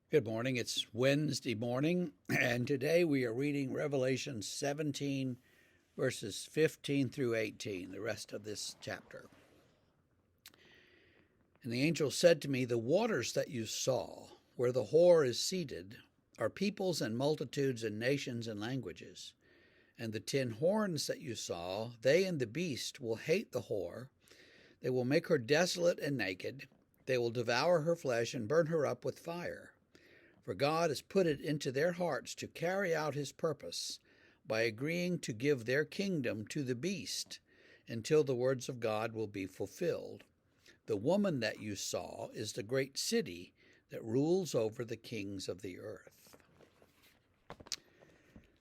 Good morning. It's Wednesday morning, and today we are reading Revelation 17, verses 15 through 18, the rest of this chapter. And the angel said to me, "The waters that you saw, where the whore is seated, are peoples and multitudes and nations and languages. And the 10 horns that you saw, they and the beast will hate the whore. They will make her desolate and naked. They will devour her flesh and burn her up with fire. For God has put it into their hearts to carry out his purpose by agreeing to give their kingdom to the beast until the words of God will be fulfilled. The woman that you saw is the great city that rules over the kings of the earth."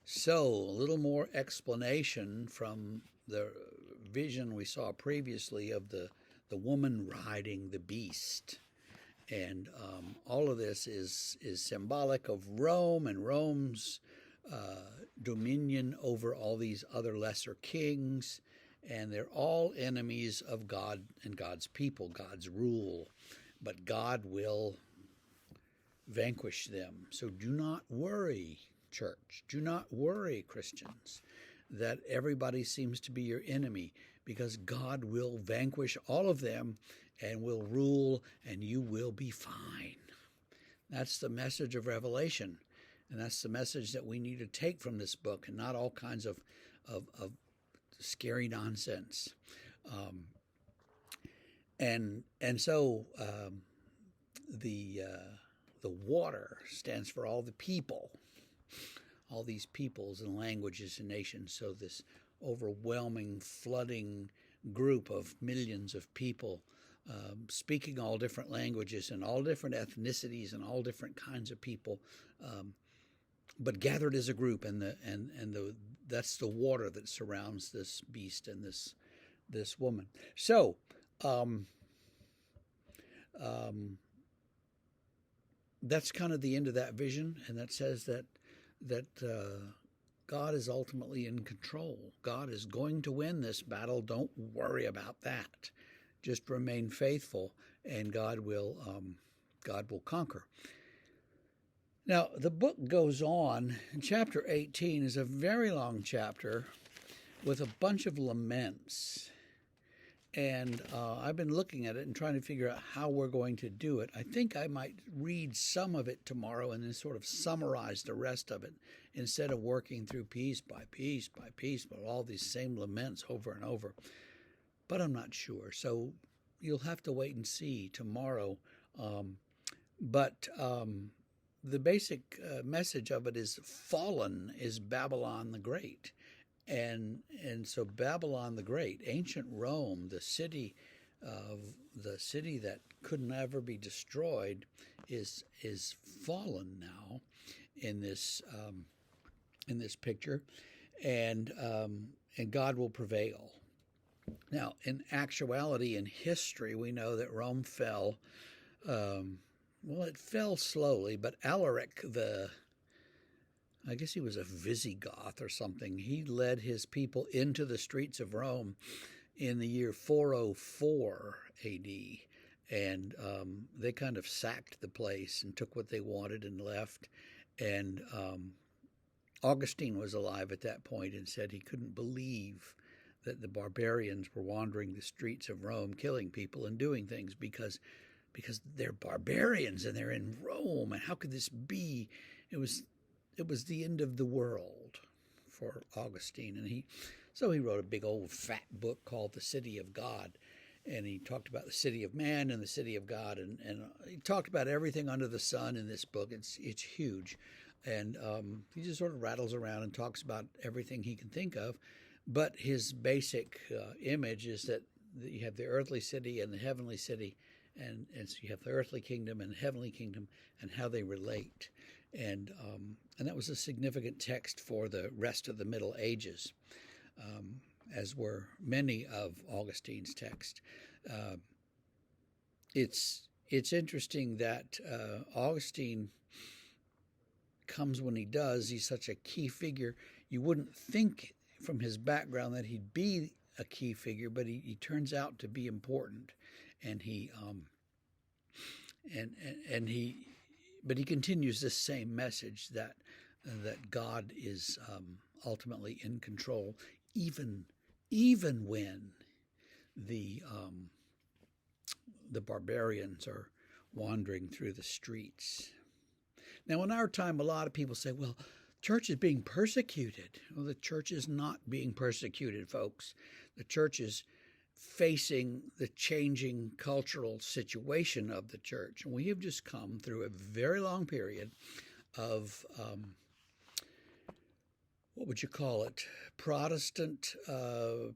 So, a little more explanation from the vision we saw previously of the woman riding the beast. And all of this is symbolic of Rome and Rome's dominion over all these other lesser kings. And they're all enemies of God and God's people, God's rule. But God will vanquish them. So do not worry, church. Do not worry, Christians, that everybody seems to be your enemy, because God will vanquish all of them and will rule, and you will be fine. That's the message of Revelation, and that's the message that we need to take from this book, and not all kinds of scary nonsense. So the water stands for all the people, all these peoples and languages and nations. So this overwhelming, flooding group of millions of people speaking all different languages and all different ethnicities and all different kinds of people, but gathered as a group. And that's the water that surrounds this beast and this woman. So that's kind of the end of that vision, and that says that God is ultimately in control. God is going to win this battle. Don't worry about that. Just remain faithful, and God will conquer. Now, the book goes on. Chapter 18 is a very long chapter with a bunch of laments. And I've been looking at it and trying to figure out how we're going to do it. I think I might read some of it tomorrow and then sort of summarize the rest of it, instead of working through piece by piece by piece, but all these same laments over and over. But I'm not sure. So you'll have to wait and see tomorrow. But the basic message of it is, fallen is Babylon the Great. And so Babylon the Great, ancient Rome, the city that could never be destroyed, is fallen now in this picture, and God will prevail. Now, in actuality, in history, we know that Rome fell. It fell slowly, but Alaric I guess he was a Visigoth or something. He led his people into the streets of Rome in the year 404 A.D., and they kind of sacked the place and took what they wanted and left. And Augustine was alive at that point and said he couldn't believe that the barbarians were wandering the streets of Rome, killing people and doing things, because they're barbarians and they're in Rome, and how could this be? It was the end of the world for Augustine, and he wrote a big old fat book called The City of God, and he talked about the city of man and the city of God, and he talked about everything under the sun in this book. It's huge, and he just sort of rattles around and talks about everything he can think of, but his basic image is that you have the earthly city and the heavenly city, and so you have the earthly kingdom and the heavenly kingdom and how they relate. And that was a significant text for the rest of the Middle Ages, as were many of Augustine's texts. It's interesting that Augustine comes when he does. He's such a key figure. You wouldn't think from his background that he'd be a key figure, but he turns out to be important, and he but he continues this same message that God is ultimately in control, even when the barbarians are wandering through the streets. Now, in our time, a lot of people say, well, church is being persecuted. Well, the church is not being persecuted, folks. The church is facing the changing cultural situation of the church. And we have just come through a very long period of, what would you call it, Protestant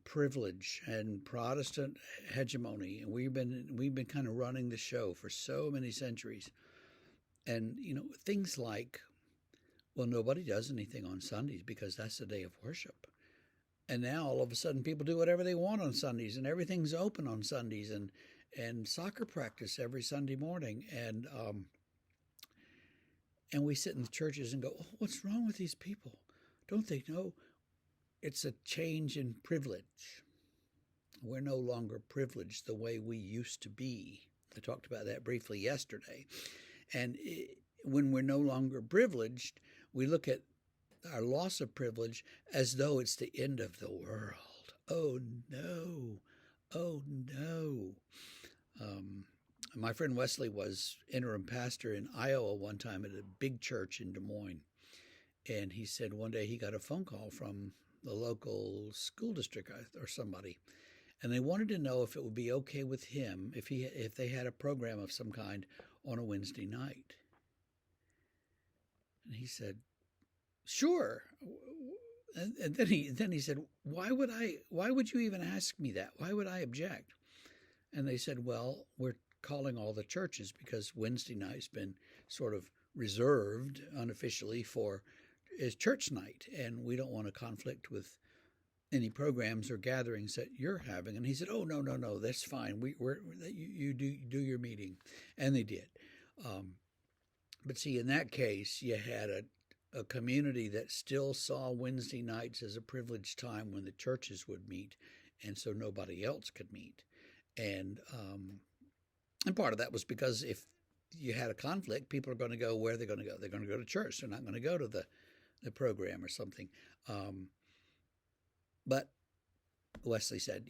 privilege and Protestant hegemony. And we've been kind of running the show for so many centuries. And, things like, well, nobody does anything on Sundays because that's the day of worship. And now all of a sudden people do whatever they want on Sundays, and everything's open on Sundays, and soccer practice every Sunday morning. And we sit in the churches and go, oh, what's wrong with these people? Don't they know it's a change in privilege? We're no longer privileged the way we used to be. I talked about that briefly yesterday. And when we're no longer privileged, we look at our loss of privilege as though it's the end of the world. Oh, no. Oh, no. My friend Wesley was interim pastor in Iowa one time at a big church in Des Moines. And he said one day he got a phone call from the local school district or somebody. And they wanted to know if it would be okay with him if they had a program of some kind on a Wednesday night. And he said, sure. And then he said, why would you even ask me that? Why would I object? And they said, well, we're calling all the churches because Wednesday night's been sort of reserved unofficially for is church night, and we don't want to conflict with any programs or gatherings that you're having. And he said, oh, no, that's fine. You do your meeting. And they did. But see, in that case, you had a community that still saw Wednesday nights as a privileged time when the churches would meet, and so nobody else could meet. And part of that was because if you had a conflict, people are going to go where they're going to go. They're going to go to church. They're not going to go to the program or something. But Wesley said,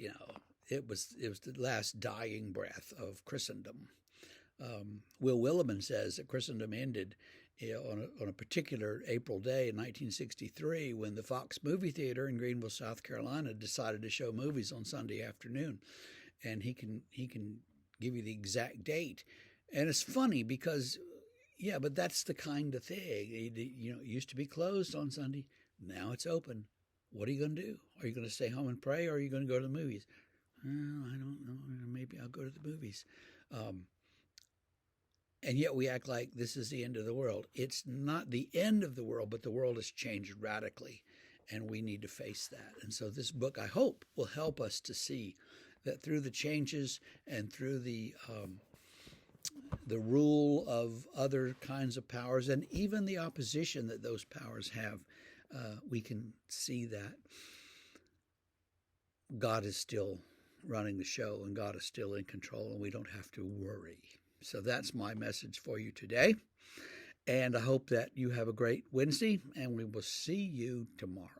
it was the last dying breath of Christendom. Will Willimon says that Christendom ended on a particular April day in 1963 when the Fox Movie Theater in Greenville, South Carolina decided to show movies on Sunday afternoon. And he can give you the exact date. And it's funny because, yeah, but that's the kind of thing. It used to be closed on Sunday. Now it's open. What are you going to do? Are you going to stay home and pray, or are you going to go to the movies? Well, I don't know. Maybe I'll go to the movies. And yet we act like this is the end of the world. It's not the end of the world, but the world has changed radically, and we need to face that. And so this book, I hope, will help us to see that through the changes and through the rule of other kinds of powers and even the opposition that those powers have, we can see that God is still running the show and God is still in control, and we don't have to worry. So that's my message for you today. And I hope that you have a great Wednesday, and we will see you tomorrow.